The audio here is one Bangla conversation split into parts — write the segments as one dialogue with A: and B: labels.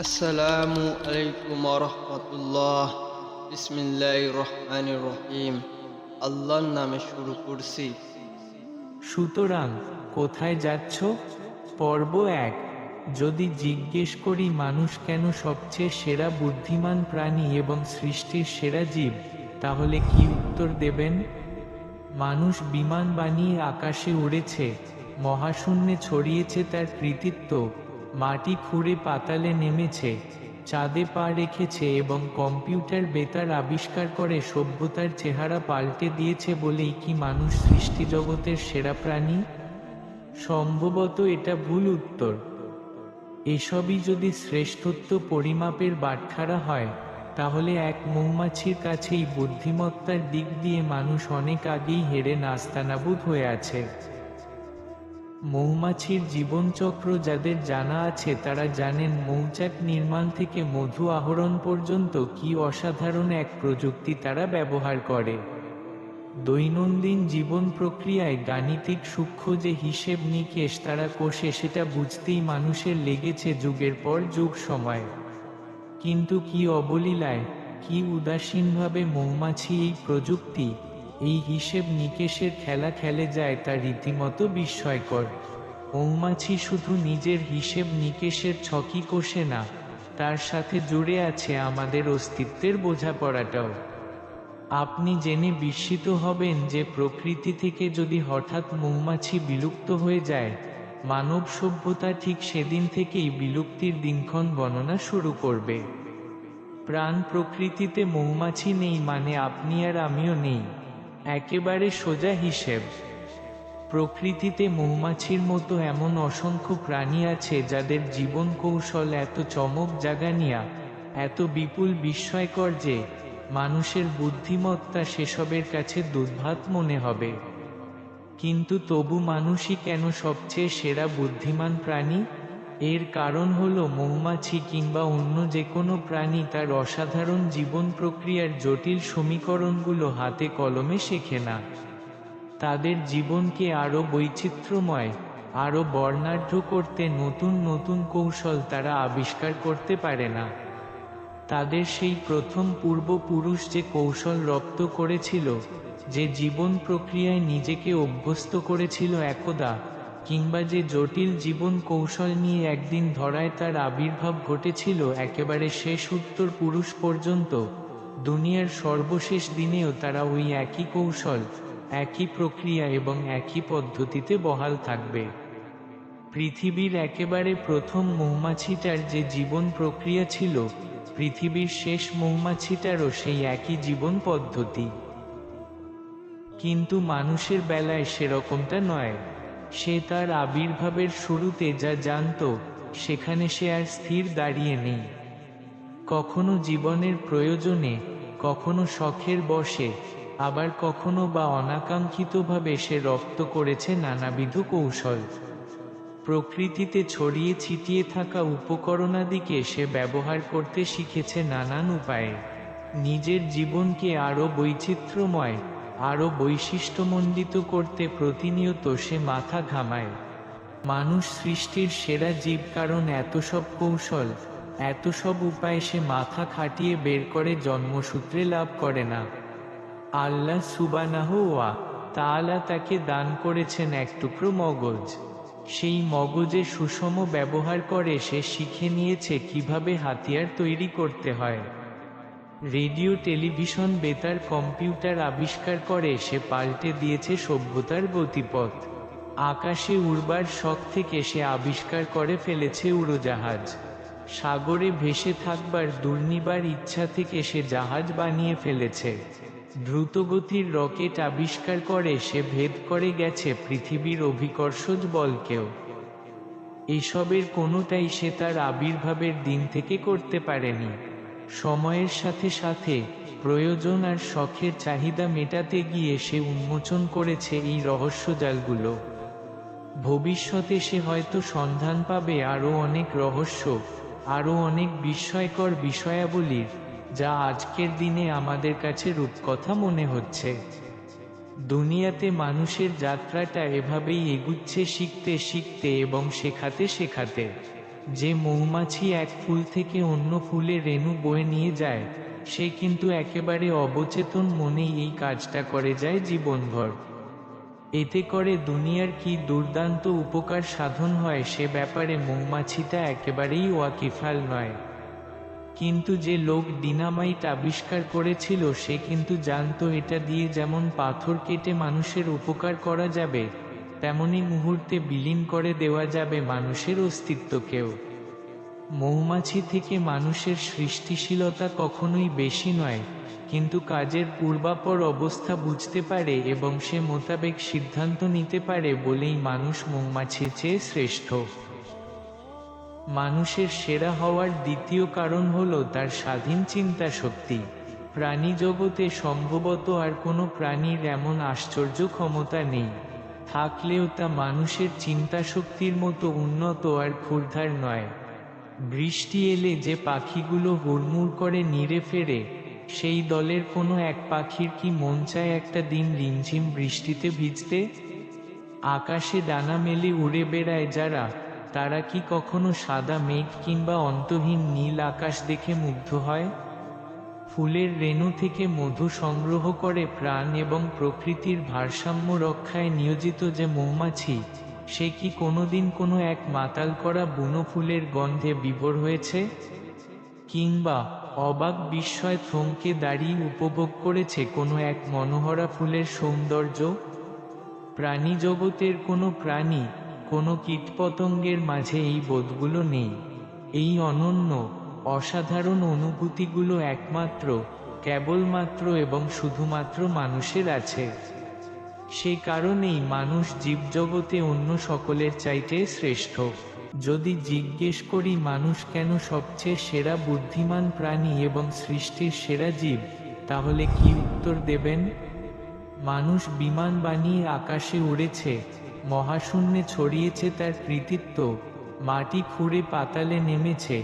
A: আসসালামু আলাইকুম রহমতুল্লাহ। বিসমিল্লাহির রহমানির রহিম। আল্লাহর নামে শুরু করছি।
B: সুতরাং কোথায় যাচ্ছ? পর্ব ১। যদি জিজ্ঞেস করি মানুষ কেন সবচেয়ে সেরা বুদ্ধিমান প্রাণী এবং সৃষ্টির সেরা জীব, তাহলে কি উত্তর দেবেন? মানুষ বিমান বানিয়ে আকাশে উড়েছে, মহাশূন্যে ছড়িয়েছে তার কৃতিত্ব, মাটি খুঁড়ে পাতালে নেমেছে, চাঁদে পা রেখেছে এবং কম্পিউটার বেতার আবিষ্কার করে সভ্যতার চেহারা পাল্টে দিয়েছে বলেই কি মানুষ সৃষ্টিজগতের সেরা প্রাণী? সম্ভবত এটা ভুল উত্তর। এসবই যদি শ্রেষ্ঠত্ব পরিমাপের বাটখারা হয়, তাহলে এক মৌমাছির কাছেই বুদ্ধিমত্তার দিক দিয়ে মানুষ অনেক আগেই হেরে নাস্তানাবুদ হয়ে আছে। মৌমাছির জীবনচক্র যাদের জানা আছে তারা জানেন মৌচাক নির্মাণ থেকে মধু আহরণ পর্যন্ত কি অসাধারণ এক প্রযুক্তি তারা ব্যবহার করে। দৈনন্দিন জীবন প্রক্রিয়ায় গাণিতিক সূক্ষ্ম যে হিসেব নিকেশ তারা কষে সেটা বুঝতেই মানুষের লেগেছে যুগের পর যুগ সময়। কিন্তু কি অবলীলায়, কি উদাসীনভাবে মৌমাছি এই প্রযুক্তি, এই হিসেব নিকেশের খেলা খেলে যায় তা রীতিমতো বিস্ময়কর। মৌমাছি শুধু নিজের হিসেব নিকেশের ছকই কষে না, তার সাথে জুড়ে আছে আমাদের অস্তিত্বের বোঝাপড়াটাও। আপনি জেনে বিস্মিত হবেন যে প্রকৃতি থেকে যদি হঠাৎ মৌমাছি বিলুপ্ত হয়ে যায়, মানব সভ্যতা ঠিক সেদিন থেকেই বিলুপ্তির দিনক্ষণ গণনা শুরু করবে। প্রাণ প্রকৃতিতে মৌমাছি নেই মানে আপনি আর আমিও নেই। একেবারে সোজা হিসেব। প্রকৃতিতে মৌমাছির মতো এমন অসংখ্য প্রাণী আছে যাদের জীবন কৌশল এত চমক জাগানিয়া, এত বিপুল বিস্ময়কর যে মানুষের বুদ্ধিমত্তা সেসবের কাছে দুর্ভাত মনে হবে। কিন্তু তবু মানুষই কেন সবচেয়ে সেরা বুদ্ধিমান প্রাণী? এর কারণ হলো মৌমাছি কিংবা অন্য যে কোনো প্রাণী তার অসাধারণ জীবন প্রক্রিয়ার জটিল সমীকরণগুলো হাতে কলমে শেখে না। তাদের জীবনকে আরও বৈচিত্র্যময়, আরও বর্ণাঢ্য করতে নতুন নতুন কৌশল তারা আবিষ্কার করতে পারে না। তাদের সেই প্রথম পূর্বপুরুষ যে কৌশল রপ্ত করেছিল, যে জীবন প্রক্রিয়ায় নিজেকে অভ্যস্ত করেছিল একদা, কিংবা যে জটিল জীবন কৌশল নিয়ে একদিন ধরায় তার আবির্ভাব ঘটেছিল একেবারে শেষ উত্তর পুরুষ পর্যন্ত, দুনিয়ার সর্বশেষ দিনেও তারা ওই একই কৌশল, একই প্রক্রিয়া এবং একই পদ্ধতিতে বহাল থাকবে। পৃথিবীর একেবারে প্রথম মৌমাছিটার যে জীবন প্রক্রিয়া ছিল, পৃথিবীর শেষ মৌমাছিটারও সেই একই জীবন পদ্ধতি। কিন্তু মানুষের বেলায় সেরকমটা নয়। সে তার আবির্ভাবের শুরুতে যা জানত, সেখানে সে আর স্থির দাঁড়িয়ে নেই। কখনো জীবনের প্রয়োজনে, কখনো শখের বশে, আবার কখনো বা অনাকাঙ্ক্ষিতভাবে সে রপ্ত করেছে নানাবিধ কৌশল। প্রকৃতিতে ছড়িয়ে ছিটিয়ে থাকা উপকরণাদিকে সে ব্যবহার করতে শিখেছে নানান উপায়ে। নিজের জীবনকে আরও বৈচিত্র্যময়, আরও বৈশিষ্ট্যমণ্ডিত করতে প্রতিনিয়ত সে মাথা ঘামায়। মানুষ সৃষ্টির সেরা জীব কারণ এত সব কৌশল, এত সব উপায়ে সে মাথা খাটিয়ে বের করে জন্মসূত্রে লাভ করে না। আল্লাহ সুবহানাহু ওয়া তাআলা তাকে দান করেছেন এক টুকরো মগজ। সেই মগজে সুষম ব্যবহার করে সে শিখে নিয়েছে কিভাবে হাতিয়ার তৈরি করতে হয়। রেডিও, টেলিভিশন, বেতার, কম্পিউটার আবিষ্কার করে সে পাল্টে দিয়েছে সভ্যতার গতিপথ। আকাশে উড়বার শখ থেকে সে আবিষ্কার করে ফেলেছে উড়োজাহাজ। সাগরে ভেসে থাকবার দুর্নিবার ইচ্ছা থেকে সে জাহাজ বানিয়ে ফেলেছে। দ্রুতগতির রকেট আবিষ্কার করে সে ভেদ করে গেছে পৃথিবীর অভিকর্ষজ বলকেও। এসবের কোনোটাই সে তার আবির্ভাবের দিন থেকে করতে পারেনি। সময়ের সাথে সাথে প্রয়োজন আর শখের চাহিদা মেটাতে গিয়ে সে উন্মোচন করেছে এই রহস্যজালগুলো। ভবিষ্যতে সে হয়তো সন্ধান পাবে আরও অনেক রহস্য, আরও অনেক বিস্ময়কর বিষয়াবলীর, যা আজকের দিনে আমাদের কাছে রূপকথা মনে হচ্ছে। দুনিয়াতে মানুষের যাত্রাটা এভাবেই এগুচ্ছে, শিখতে শিখতে এবং শেখাতে শেখাতে। যে মৌমাছি এক ফুল থেকে অন্য ফুলে রেণু বয়ে নিয়ে যায়, সে কিন্তু একেবারে অবচেতন মনেই এই কাজটা করে যায় জীবনভর। এতে করে দুনিয়ার কি দুর্দান্ত উপকার সাধন হয় সে ব্যাপারে মৌমাছিটা একেবারেই ওয়াকিফাল নয়। কিন্তু যে লোক ডিনামাইট আবিষ্কার করেছিল সে কিন্তু জানতো এটা দিয়ে যেমন পাথর কেটে মানুষের উপকার করা যাবে, তেমনি মুহূর্তে বিলীন করে দেওয়া যাবে মানুষের অস্তিত্বকেও। মৌমাছি থেকে মানুষের সৃষ্টিশীলতা কখনোই বেশি নয়, কিন্তু কাজের পূর্বাপর অবস্থা বুঝতে পারে এবং সে মোতাবেক সিদ্ধান্ত নিতে পারে বলেই মানুষ মৌমাছির চেয়ে শ্রেষ্ঠ। মানুষের সেরা হওয়ার দ্বিতীয় কারণ হলো তার স্বাধীন চিন্তা শক্তি। প্রাণী জগতে সম্ভবত আর কোনো প্রাণীর এমন আশ্চর্য ক্ষমতা নেই, থাকলেও তা মানুষের চিন্তা শক্তির মতো উন্নত আর ক্ষুরধার নয়। বৃষ্টি এলে যে পাখিগুলো হুড়মুড় করে নিড়ে ফেরে, সেই দলের কোনো এক পাখির কি মন চায় একটা দিন রিমঝিম বৃষ্টিতে ভিজতে? আকাশে ডানা মেলে উড়ে বেড়ায় যারা, তারা কি কখনো সাদা মেঘ কিংবা অন্তহীন নীল আকাশ দেখে মুগ্ধ হয়? ফুলের রেণু থেকে মধু সংগ্রহ করে প্রাণ এবং প্রকৃতির ভারসাম্য রক্ষায় নিয়োজিত যে মৌমাছি, সে কি কোনোদিন কোনো এক মাতাল করা বুনো ফুলের গন্ধে বিভোর হয়েছে? কিংবা অবাক বিস্ময় থমকে দাঁড়িয়ে উপভোগ করেছে কোনো এক মনোহরা ফুলের সৌন্দর্য? প্রাণী জগতের কোনো প্রাণী, কোনো কীটপতঙ্গের মাঝে এই বোধগুলো নেই। এই অনন্য, অসাধারণ অনুভূতিগুলো একমাত্র, কেবলমাত্র এবং শুধুমাত্র মানুষের আছে। সেই কারণেই মানুষ জীবজগতে অন্য সকলের চাইতে শ্রেষ্ঠ। যদি জিজ্ঞেস করি মানুষ কেন সবচেয়ে সেরা বুদ্ধিমান প্রাণী এবং সৃষ্টির সেরা জীব, তাহলে কি উত্তর দেবেন? মানুষ বিমান বানিয়ে আকাশে উড়েছে, মহাশূন্যে ছড়িয়েছে তার কৃতিত্ব, মাটি খুঁড়ে পাতালে নেমেছে,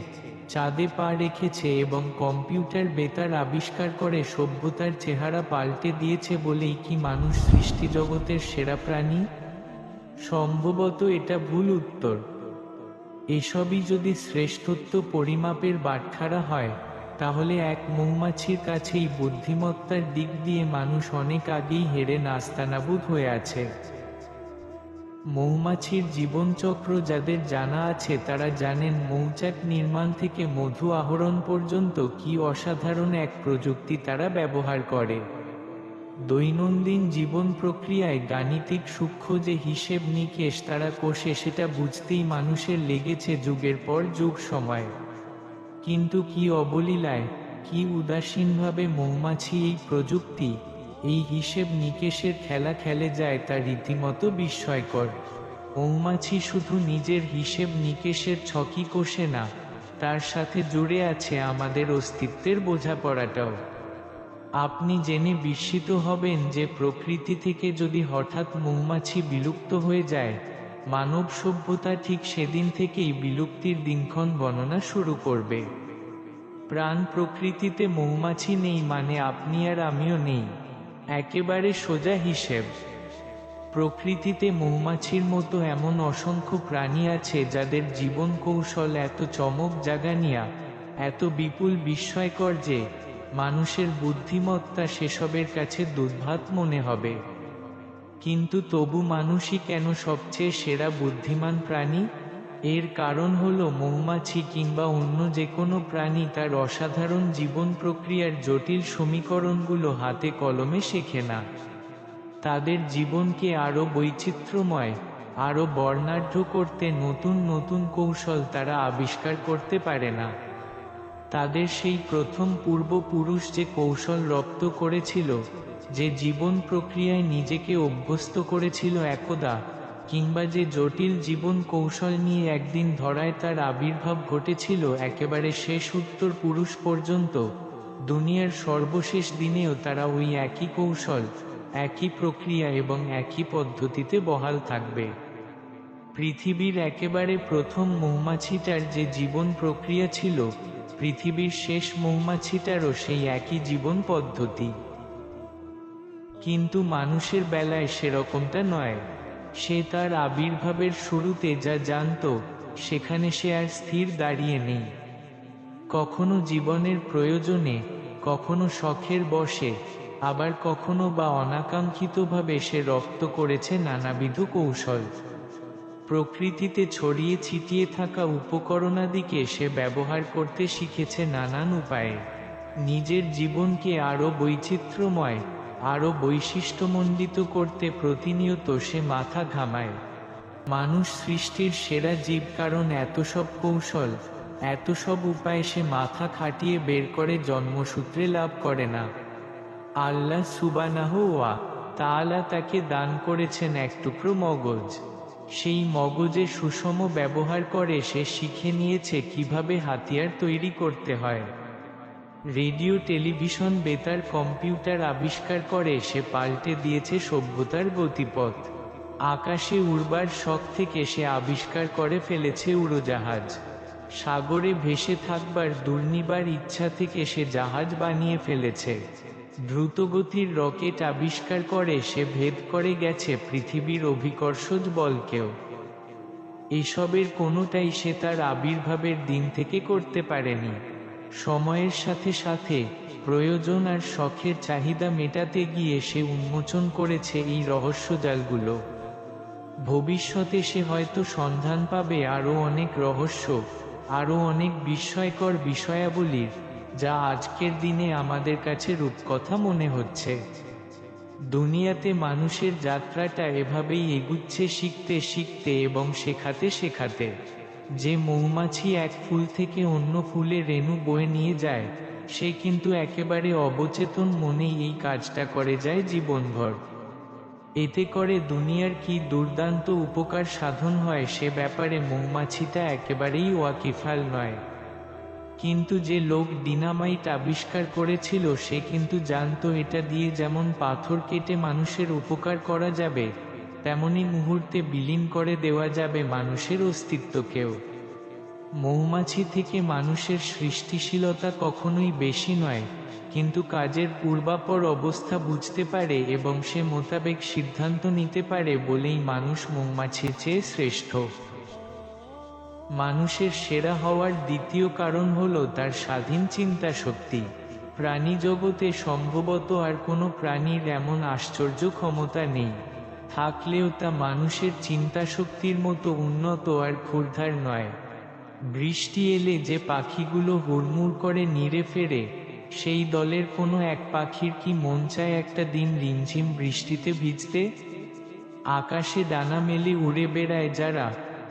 B: চাঁদে পা রেখেছে এবং কম্পিউটার বেতার আবিষ্কার করে সভ্যতার চেহারা পাল্টে দিয়েছে বলেই কি মানুষ সৃষ্টিজগতের সেরা প্রাণী? সম্ভবত এটা ভুল উত্তর। এসবই যদি শ্রেষ্ঠত্ব পরিমাপের বাটখারা হয়, তাহলে এক মৌমাছির কাছেই বুদ্ধিমত্তার দিক দিয়ে মানুষ অনেক আগেই হেরে নাস্তানাবুদ হয়ে আছে। মৌমাছির জীবনচক্র যাদের জানা আছে তারা জানেন মৌচাক নির্মাণ থেকে মধু আহরণ পর্যন্ত কি অসাধারণ এক প্রযুক্তি তারা ব্যবহার করে। দৈনন্দিন জীবন প্রক্রিয়ায় গাণিতিক সূক্ষ্ম যে হিসেব নিকেশ তারা কষে সেটা বুঝতেই মানুষের লেগেছে যুগের পর যুগ সময়। কিন্তু কি অবলীলায়, কি উদাসীনভাবে মৌমাছি এই প্রযুক্তি, এই হিসেব নিকেশের খেলা খেলে যায় তা রীতিমতো বিস্ময়কর। মৌমাছি শুধু নিজের হিসেব নিকেশের ছকই কষে না, তার সাথে জুড়ে আছে আমাদের অস্তিত্বের বোঝাপড়াটাও। আপনি জেনে বিস্মিত হবেন যে প্রকৃতি থেকে যদি হঠাৎ মৌমাছি বিলুপ্ত হয়ে যায়, মানব সভ্যতা ঠিক সেদিন থেকেই বিলুপ্তির দিনক্ষণ গণনা শুরু করবে। প্রাণ প্রকৃতিতে মৌমাছি নেই মানে আপনি আর আমিও নেই, একেবারে সোজা হিসেব। প্রকৃতিতে মৌমাছির মতো এমন অসংখ্য প্রাণী আছে যাদের জীবন কৌশল এত চমক জাগানিয়া, এত বিপুল বিস্ময়কর যে মানুষের বুদ্ধিমত্তা সেসবের কাছে দুর্ভাত মনে হবে। কিন্তু তবু মানুষই কেন সবচেয়ে সেরা বুদ্ধিমান প্রাণী? এর কারণ হলো মৌমাছি কিংবা অন্য যে কোনো প্রাণী তার অসাধারণ জীবন প্রক্রিয়ার জটিল সমীকরণগুলো হাতে কলমে শেখে না। তাদের জীবনকে আরও বৈচিত্র্যময়, আরও বর্ণাঢ্য করতে নতুন নতুন কৌশল তারা আবিষ্কার করতে পারে না। তাদের সেই প্রথম পূর্বপুরুষ যে কৌশল রপ্ত করেছিল, যে জীবন প্রক্রিয়ায় নিজেকে অভ্যস্ত করেছিল একদা, কিংবা যে জটিল জীবন কৌশল নিয়ে একদিন ধরায় তার আবির্ভাব ঘটেছিল একেবারে শেষ উত্তর পুরুষ পর্যন্ত, দুনিয়ার সর্বশেষ দিনেও তারা ওই একই কৌশল, একই প্রক্রিয়া এবং একই পদ্ধতিতে বহাল থাকবে। পৃথিবীর একেবারে প্রথম মৌমাছিটার যে জীবন প্রক্রিয়া ছিল, পৃথিবীর শেষ মৌমাছিটারও সেই একই জীবন পদ্ধতি। কিন্তু মানুষের বেলায় সেরকমটা নয়। সে তার আবির্ভাবের শুরুতে যা জানত, সেখানে সে আর স্থির দাঁড়িয়ে নেই। কখনো জীবনের প্রয়োজনে, কখনো শখের বশে, আবার কখনো বা অনাকাঙ্ক্ষিতভাবে সে রপ্ত করেছে নানাবিধ কৌশল। প্রকৃতিতে ছড়িয়ে ছিটিয়ে থাকা উপকরণাদিকে সে ব্যবহার করতে শিখেছে নানান উপায়ে। নিজের জীবনকে আরও বৈচিত্র্যময়, আরও বৈশিষ্ট্যমণ্ডিত করতে প্রতিনিয়ত সে মাথা ঘামায়। মানুষ সৃষ্টির সেরা জীব, কারণ এত সব কৌশল, এত সব উপায় সে মাথা খাটিয়ে বের করে জন্মসূত্রে লাভ করে না। আল্লাহ সুবহানাহু ওয়া তাআলা তাকে দান করেছেন এক টুকরো মগজ। সেই মগজে সুষম ব্যবহার করে সে শিখে নিয়েছে কিভাবে হাতিয়ার তৈরি করতে হয়। রেডিও, টেলিভিশন, বেতার, কম্পিউটার আবিষ্কার করে সে পাল্টে দিয়েছে সভ্যতার গতিপথ। আকাশে উড়বার শখ থেকে সে আবিষ্কার করে ফেলেছে উড়োজাহাজ। সাগরে ভেসে থাকবার দুর্নিবার ইচ্ছা থেকে সে জাহাজ বানিয়ে ফেলেছে। দ্রুতগতির রকেট আবিষ্কার করে সে ভেদ করে গেছে পৃথিবীর অভিকর্ষজ বলকেও। এসবের কোনোটাই সে তার আবির্ভাবের দিন থেকে করতে পারেনি। সময়ের সাথে সাথে প্রয়োজন আর শখের চাহিদা মেটাতে গিয়ে সে উন্মোচন করেছে এই রহস্যজালগুলো। ভবিষ্যতে সে হয়তো সন্ধান পাবে আরও অনেক রহস্য, আরও অনেক বিস্ময়কর বিষয়াবলীর, যা আজকের দিনে আমাদের কাছে রূপকথা মনে হচ্ছে। দুনিয়াতে মানুষের যাত্রাটা এভাবেই এগুচ্ছে, শিখতে শিখতে এবং শেখাতে শেখাতে। যে মৌমাছি এক ফুল থেকে অন্য ফুলে রেণু বয়ে নিয়ে যায়, সে কিন্তু একেবারে অবচেতন মনেই এই কাজটা করে যায় জীবনভর। এতে করে দুনিয়ার কি দুর্দান্ত উপকার সাধন হয় সে ব্যাপারে মৌমাছিটা একেবারেই ওয়াকিফাল নয়। কিন্তু যে লোক ডিনামাইট আবিষ্কার করেছিল সে কিন্তু জানতো এটা দিয়ে যেমন পাথর কেটে মানুষের উপকার করা যাবে, তেমনি মুহূর্তে বিলীন করে দেওয়া যাবে মানুষের অস্তিত্বকেও। মৌমাছি থেকে মানুষের সৃষ্টিশীলতা কখনোই বেশি নয়, কিন্তু কাজের পূর্বাপর অবস্থা বুঝতে পারে এবং সে মোতাবেক সিদ্ধান্ত নিতে পারে বলেই মানুষ মৌমাছির চেয়ে শ্রেষ্ঠ। মানুষের সেরা হওয়ার দ্বিতীয় কারণ হলো তার স্বাধীন চিন্তা শক্তি। প্রাণী জগতে সম্ভবত আর কোনো প্রাণীর এমন আশ্চর্য ক্ষমতা নেই, থাকলেও তা মানুষের চিন্তা শক্তির মতো উন্নত আর ক্ষুরধার নয়। বৃষ্টি এলে যে পাখিগুলো হুড়মুড় করে নীড়ে ফেরে, সেই দলের কোনো এক পাখির কি মন চায় একটা দিন রিমঝিম বৃষ্টিতে ভিজতে? আকাশে ডানা মেলে উড়ে বেড়ায় যারা,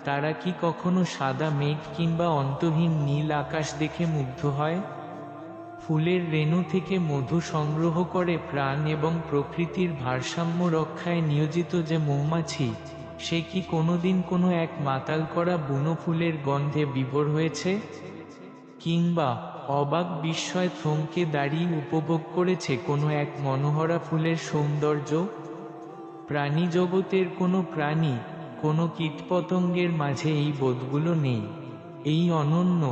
B: তারা কি কখনো সাদা মেঘ কিংবা অন্তহীন নীল আকাশ দেখে মুগ্ধ হয়? ফুলের রেণু থেকে মধু সংগ্রহ করে প্রাণ এবং প্রকৃতির ভারসাম্য রক্ষায় নিয়োজিত যে মৌমাছি, সে কি কোনোদিন কোনো এক মাতাল করা বুনো ফুলের গন্ধে বিভোর হয়েছে? কিংবা অবাক বিস্ময় থমকে দাঁড়িয়ে উপভোগ করেছে কোনো এক মনোহরা ফুলের সৌন্দর্য? প্রাণী জগতের কোনো প্রাণী, কোনো কীটপতঙ্গের মাঝে এই বোধগুলো নেই। এই অনন্য,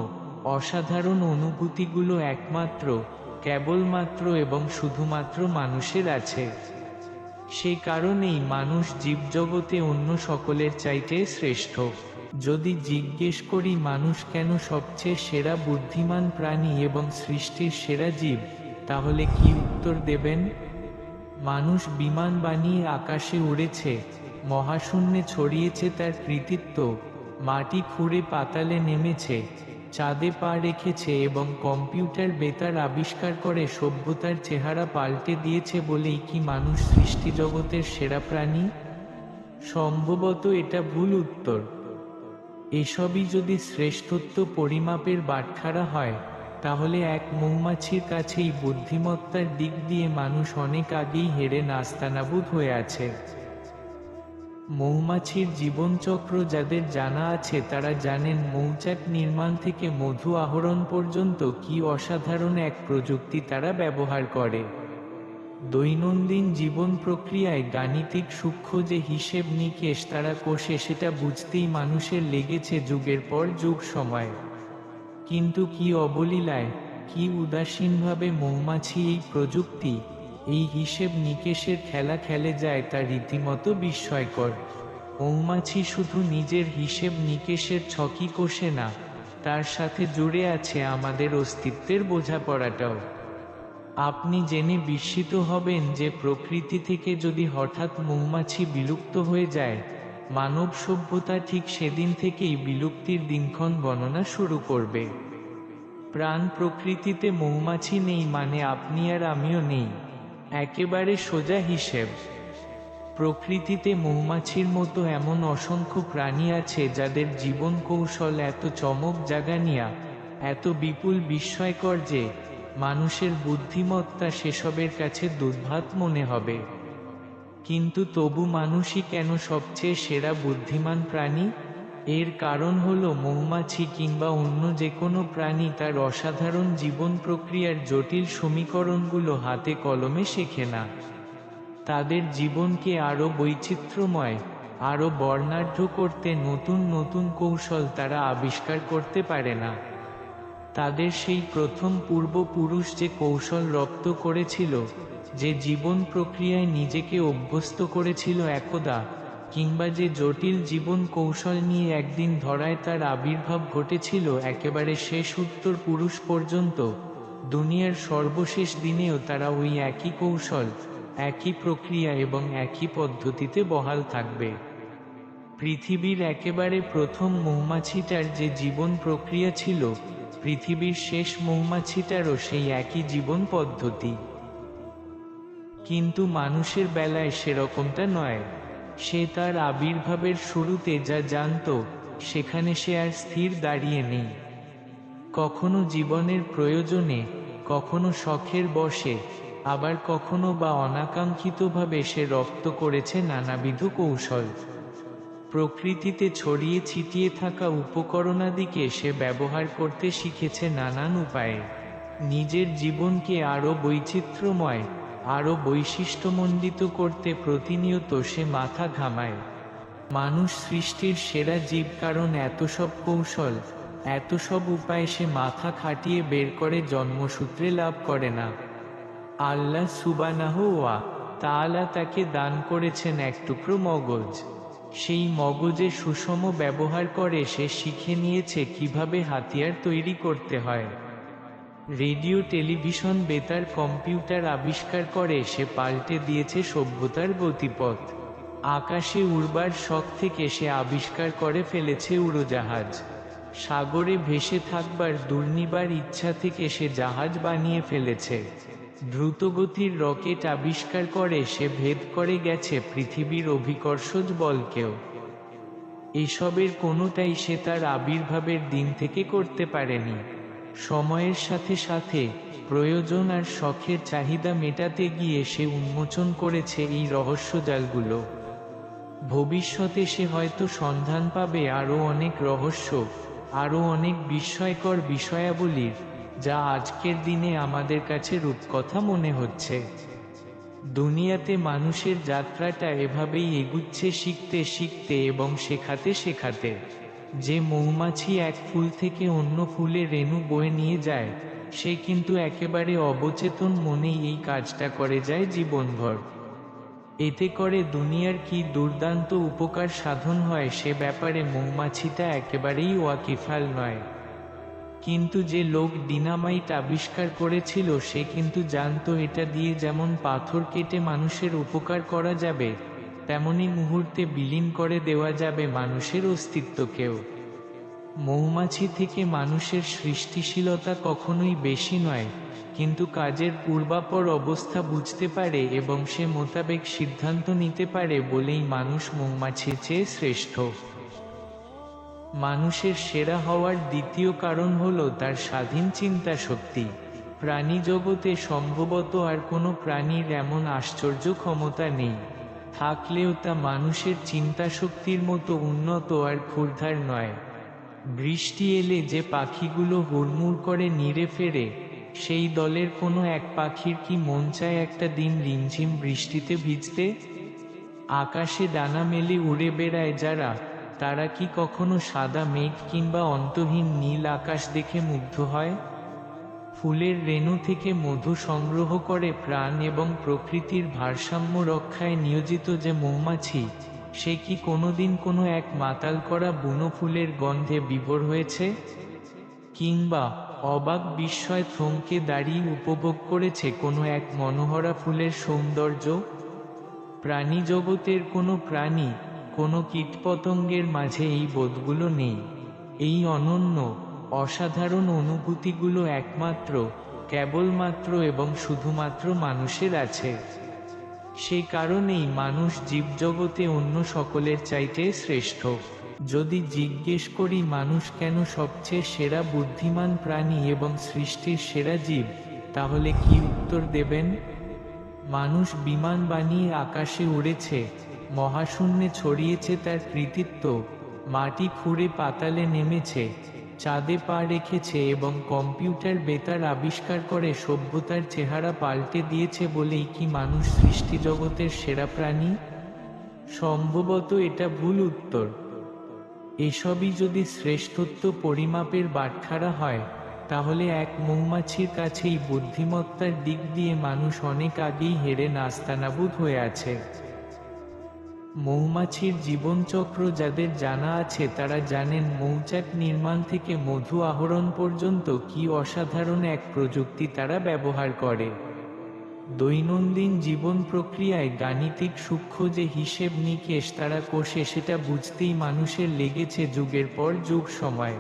B: অসাধারণ অনুভূতিগুলো একমাত্র, কেবলমাত্র এবং শুধুমাত্র মানুষের আছে। সেই কারণেই মানুষ জীবজগতে অন্য সকলের চাইতে শ্রেষ্ঠ। যদি জিজ্ঞেস করি মানুষ কেন সবচেয়ে সেরা বুদ্ধিমান প্রাণী এবং সৃষ্টির সেরা জীব, তাহলে কি উত্তর দেবেন? মানুষ বিমান বানিয়ে আকাশে উড়েছে, মহাশূন্যে ছড়িয়েছে তার কৃতিত্ব, মাটি খুঁড়ে পাতালে নেমেছে, চাঁদে পা রেখেছে এবং কম্পিউটার বেতার আবিষ্কার করে সভ্যতার চেহারা পাল্টে দিয়েছে বলেই কি মানুষ সৃষ্টিজগতের সেরা প্রাণী? সম্ভবত এটা ভুল উত্তর। এসবই যদি শ্রেষ্ঠত্ব পরিমাপের বাটখারা হয়, তাহলে এক মৌমাছির কাছেই বুদ্ধিমত্তার দিক দিয়ে মানুষ অনেক আগেই হেরে নাস্তানাবুদ হয়ে আছে। মৌমাছির জীবনচক্র যাদের জানা আছে তারা জানেন মৌচাক নির্মাণ থেকে মধু আহরণ পর্যন্ত কি অসাধারণ এক প্রযুক্তি তারা ব্যবহার করে। দৈনন্দিন জীবন প্রক্রিয়ায় গাণিতিক সূক্ষ্ম যে হিসেব নিকেশ তারা কষে সেটা বুঝতেই মানুষের লেগেছে যুগের পর যুগ সময়। কিন্তু কি অবলীলায়, কি উদাসীনভাবে মৌমাছি এই প্রযুক্তি, এই হিসেব নিকেশের খেলা খেলে যায় তা রীতিমতো বিস্ময়কর। মৌমাছি শুধু নিজের হিসেব নিকেশের ছকি কষে না, তার সাথে জুড়ে আছে আমাদের অস্তিত্বের বোঝাপড়াটাও। আপনি জেনে বিস্মিত হবেন যে প্রকৃতি থেকে যদি হঠাৎ মৌমাছি বিলুপ্ত হয়ে যায়, মানব সভ্যতা ঠিক সেদিন থেকেই বিলুপ্তির দিনক্ষণ গণনা শুরু করবে। প্রাণ প্রকৃতিতে মৌমাছি নেই মানে আপনি আর আমিও নেই, একেবারে সোজা হিসেব। প্রকৃতিতে মৌমাছির মতো এমন অসংখ্য প্রাণী আছে যাদের জীবন কৌশল এত চমক জাগানিয়া, এত বিপুল বিস্ময়কর যে মানুষের বুদ্ধিমত্তা সেসবের কাছে দুর্ভাত মনে হবে। কিন্তু তবু মানুষই কেন সবচেয়ে সেরা বুদ্ধিমান প্রাণী? এর কারণ হলো মৌমাছি কিংবা অন্য যে কোনো প্রাণী তার অসাধারণ জীবন প্রক্রিয়ার জটিল সমীকরণগুলো হাতে কলমে শেখে না। তাদের জীবনকে আরও বৈচিত্র্যময়, আরও বর্ণাঢ্য করতে নতুন নতুন কৌশল তারা আবিষ্কার করতে পারে না। তাদের সেই প্রথম পূর্বপুরুষ যে কৌশল রপ্ত করেছিল, যে জীবন প্রক্রিয়ায় নিজেকে অভ্যস্ত করেছিল একদা, কিংবা যে জটিল জীবন কৌশল নিয়ে একদিন ধরায় তার আবির্ভাব ঘটেছিল একেবারে শেষ উত্তর পুরুষ পর্যন্ত, দুনিয়ার সর্বশেষ দিনেও তারা ওই একই কৌশল, একই প্রক্রিয়া এবং একই পদ্ধতিতে বহাল থাকবে। পৃথিবীর একেবারে প্রথম মৌমাছিটার যে জীবন প্রক্রিয়া ছিল, পৃথিবীর শেষ মৌমাছিটারও সেই একই জীবন পদ্ধতি। কিন্তু মানুষের বেলায় সেরকমটা নয়। সে তার আবির্ভাবের শুরুতে যা জানত, সেখানে সে আর স্থির দাঁড়িয়ে নেই। কখনো জীবনের প্রয়োজনে, কখনো শখের বশে, আবার কখনো বা অনাকাঙ্ক্ষিতভাবে সে রপ্ত করেছে নানাবিধ কৌশল। প্রকৃতিতে ছড়িয়ে ছিটিয়ে থাকা উপকরণাদিকে সে ব্যবহার করতে শিখেছে নানান উপায়ে। নিজের জীবনকে আরও বৈচিত্র্যময়, আরও বৈশিষ্ট্যমণ্ডিত করতে প্রতিনিয়ত সে মাথা ঘামায়। মানুষ সৃষ্টির সেরা জীব, কারণ এত সব কৌশল, এত সব উপায় সে মাথা খাটিয়ে বের করে জন্মসূত্রে লাভ করে না। আল্লাহ সুবহানাহু ওয়া তাআলা তাকে দান করেছেন এক টুকরো মগজ। সেই মগজে সুষম ব্যবহার করে সে শিখে নিয়েছে কিভাবে হাতিয়ার তৈরি করতে হয়। রেডিও, টেলিভিশন, বেতার, কম্পিউটার আবিষ্কার করে সে পাল্টে দিয়েছে সভ্যতার গতিপথ। আকাশে উড়বার শখ থেকে সে আবিষ্কার করে ফেলেছে উড়োজাহাজ। সাগরে ভেসে থাকবার দুর্নিবার ইচ্ছা থেকে সে জাহাজ বানিয়ে ফেলেছে। দ্রুতগতির রকেট আবিষ্কার করে সে ভেদ করে গেছে পৃথিবীর অভিকর্ষজ বলকেও। এসবের কোনোটাই সে তার আবির্ভাবের দিন থেকে করতে পারেনি। সময়ের সাথে সাথে প্রয়োজন আর শখের চাহিদা মেটাতে গিয়ে সে উন্মোচন করেছে এই রহস্যজালগুলো। ভবিষ্যতে সে হয়তো সন্ধান পাবে আরও অনেক রহস্য, আরও অনেক বিস্ময়কর বিষয়াবলীর, যা আজকের দিনে আমাদের কাছে রূপকথা মনে হচ্ছে। দুনিয়াতে মানুষের যাত্রাটা এভাবেই এগুচ্ছে, শিখতে শিখতে এবং শেখাতে শেখাতে। যে মৌমাছি এক ফুল থেকে অন্য ফুলে রেণু বয়ে নিয়ে যায়, সে কিন্তু একেবারে অবচেতন মনেই এই কাজটা করে যায় জীবনভর। এতে করে দুনিয়ার কি দুর্দান্ত উপকার সাধন হয় সে ব্যাপারে মৌমাছিটা একেবারেই ওয়াকিফাল নয়। কিন্তু যে লোক ডিনামাইট আবিষ্কার করেছিল সে কিন্তু জানতো এটা দিয়ে যেমন পাথর কেটে মানুষের উপকার করা যাবে, তেমনি মুহূর্তে বিলীন করে দেওয়া যাবে মানুষের অস্তিত্বকেও। মৌমাছি থেকে মানুষের সৃষ্টিশীলতা কখনোই বেশি নয়, কিন্তু কাজের পূর্বাপর অবস্থা বুঝতে পারে এবং সে মোতাবেক সিদ্ধান্ত নিতে পারে বলেই মানুষ মৌমাছির চেয়ে শ্রেষ্ঠ। মানুষের সেরা হওয়ার দ্বিতীয় কারণ হলো তার স্বাধীন চিন্তা শক্তি। প্রাণী জগতে সম্ভবত আর কোনো প্রাণীর এমন আশ্চর্য ক্ষমতা নেই, থাকলেও তা মানুষের চিন্তা শক্তির মতো উন্নত আর ক্ষুরধার নয়। বৃষ্টি এলে যে পাখিগুলো হুড়মুড় করে নীড়ে ফেরে, সেই দলের কোনো এক পাখির কি মন চায় একটা দিন রিমঝিম বৃষ্টিতে ভিজতে? আকাশে ডানা মেলে উড়ে বেড়ায় যারা, তারা কি কখনো সাদা মেঘ কিংবা অন্তহীন নীল আকাশ দেখে মুগ্ধ হয়? ফুলের রেণু থেকে মধু সংগ্রহ করে প্রাণ এবং প্রকৃতির ভারসাম্য রক্ষায় নিয়োজিত যে মৌমাছি, সে কি কোনোদিন কোনো এক মাতাল করা বুনো ফুলের গন্ধে বিভোর হয়েছে? কিংবা অবাক বিস্ময় থমকে দাঁড়িয়ে উপভোগ করেছে কোনো এক মনোহরা ফুলের সৌন্দর্য? প্রাণী জগতের কোনো প্রাণী, কোনো কীটপতঙ্গের মাঝে এই বোধগুলো নেই। এই অনন্য, অসাধারণ অনুভূতিগুলো একমাত্র, কেবলমাত্র এবং শুধুমাত্র মানুষের আছে। সেই কারণেই মানুষ জীবজগতে অন্য সকলের চাইতে শ্রেষ্ঠ। যদি জিজ্ঞেস করি মানুষ কেন সবচেয়ে সেরা বুদ্ধিমান প্রাণী এবং সৃষ্টির সেরা জীব, তাহলে কি উত্তর দেবেন? মানুষ বিমান বানিয়ে আকাশে উড়েছে, মহাশূন্যে ছড়িয়েছে তার কৃতিত্ব, মাটি খুঁড়ে পাতালে নেমেছে, চাঁদে পা রেখেছে এবং কম্পিউটার বেতার আবিষ্কার করে সভ্যতার চেহারা পাল্টে দিয়েছে বলেই কি মানুষ সৃষ্টিজগতের সেরা প্রাণী? সম্ভবত এটা ভুল উত্তর। এসবই যদি শ্রেষ্ঠত্ব পরিমাপের বাটখারা হয়, তাহলে এক মৌমাছির কাছেই বুদ্ধিমত্তার দিক দিয়ে মানুষ অনেক আগেই হেরে নাস্তানাবুদ হয়ে আছে। মৌমাছির জীবনচক্র যাদের জানা আছে তারা জানেন মৌচাক নির্মাণ থেকে মধু আহরণ পর্যন্ত কি অসাধারণ এক প্রযুক্তি তারা ব্যবহার করে। দৈনন্দিন জীবন প্রক্রিয়ায় গাণিতিক সূক্ষ্ম যে হিসেব নিকেশ তারা কষে সেটা বুঝতেই মানুষের লেগেছে যুগের পর যুগ সময়।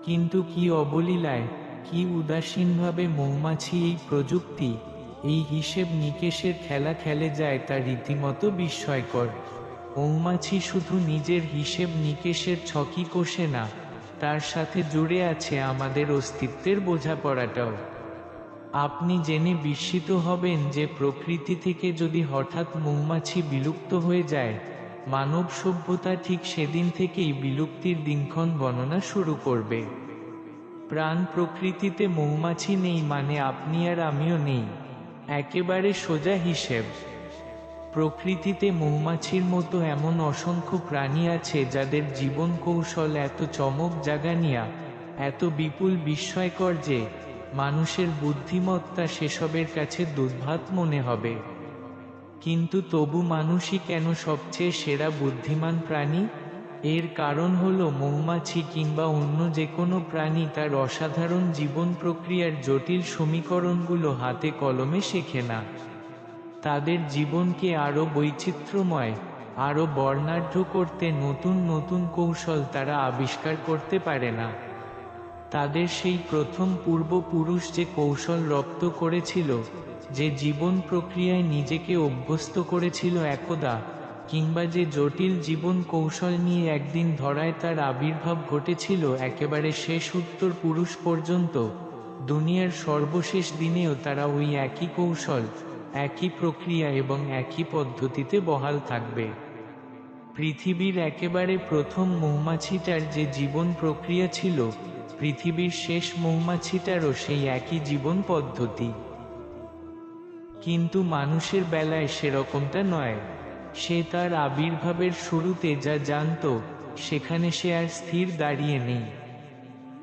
B: কিন্তু কি অবলীলায়, কি উদাসীনভাবে মৌমাছি এই প্রযুক্তি, এই হিসেব নিকেশের খেলা খেলে যায় তা রীতিমতো বিস্ময়কর। মৌমাছি শুধু নিজের হিসেব নিকেশের ছকই কষে না, তার সাথে জুড়ে আছে আমাদের অস্তিত্বের বোঝাপড়াটাও। আপনি জেনে বিস্মিত হবেন যে প্রকৃতি থেকে যদি হঠাৎ মৌমাছি বিলুপ্ত হয়ে যায়, মানব সভ্যতা ঠিক সেদিন থেকেই বিলুপ্তির দিনক্ষণ গণনা শুরু করবে। প্রাণ প্রকৃতিতে মৌমাছি নেই মানে আপনি আর আমিও নেই, একেবারে সোজা হিসেব। প্রকৃতিতে মৌমাছির মতো এমন অসংখ্য প্রাণী আছে যাদের জীবন কৌশল এত চমক জাগানিয়া, এত বিপুল বিস্ময়কর যে মানুষের বুদ্ধিমত্তা সেসবের কাছে দুর্ভাত মনে হবে। কিন্তু তবু মানুষই কেন সবচেয়ে সেরা বুদ্ধিমান প্রাণী? এর কারণ হলো মৌমাছি কিংবা অন্য যে কোনো প্রাণী তার অসাধারণ জীবন প্রক্রিয়ার জটিল সমীকরণগুলো হাতে কলমে শেখে না। তাদের জীবনকে আরও বৈচিত্র্যময়, আরও বর্ণাঢ্য করতে নতুন নতুন কৌশল তারা আবিষ্কার করতে পারে না। তাদের সেই প্রথম পূর্বপুরুষ যে কৌশল রপ্ত করেছিল, যে জীবন প্রক্রিয়ায় নিজেকে অভ্যস্ত করেছিল একদা, কিংবা যে জটিল জীবন কৌশল নিয়ে একদিন ধরায় তার আবির্ভাব ঘটেছিল একেবারে শেষ উত্তর পুরুষ পর্যন্ত, দুনিয়ার সর্বশেষ দিনেও তারা ওই একই কৌশল, একই প্রক্রিয়া এবং একই পদ্ধতিতে বহাল থাকবে। পৃথিবীর একেবারে প্রথম মৌমাছিটার যে জীবন প্রক্রিয়া ছিল, পৃথিবীর শেষ মৌমাছিটারও সেই একই জীবন পদ্ধতি। কিন্তু মানুষের বেলায় সেরকমটা নয়। সে তার আবির্ভাবের শুরুতে যা জানত, সেখানে সে আর স্থির দাঁড়িয়ে নেই।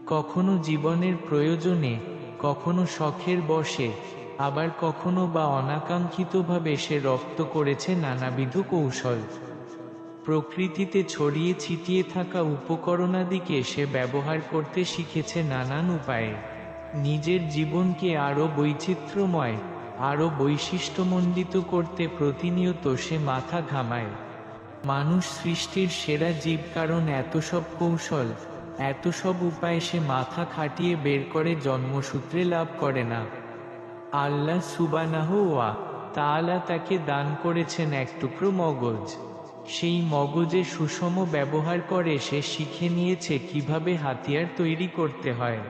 B: কখনো জীবনের প্রয়োজনে, কখনো শখের বশে, আবার কখনো বা অনাকাঙ্ক্ষিতভাবে সে রপ্ত করেছে নানাবিধ কৌশল। প্রকৃতিতে ছড়িয়ে ছিটিয়ে থাকা উপকরণাদিকে সে ব্যবহার করতে শিখেছে নানান উপায়ে। নিজের জীবনকে আরও বৈচিত্র্যময়, আরও বৈশিষ্ট্যমণ্ডিত করতে প্রতিনিয়ত সে মাথা ঘামায়। মানুষ সৃষ্টির সেরা জীব কারণ এত সব কৌশল, এত সব উপায়ে সে মাথা খাটিয়ে বের করে জন্মসূত্রে লাভ করে না। আল্লাহ সুবহানাহু ওয়া তাআলা তাকে দান করেছেন এক টুকরো মগজ। সেই মগজে সুষম ব্যবহার করে সে শিখে নিয়েছে কিভাবে হাতিয়ার তৈরি করতে হয়।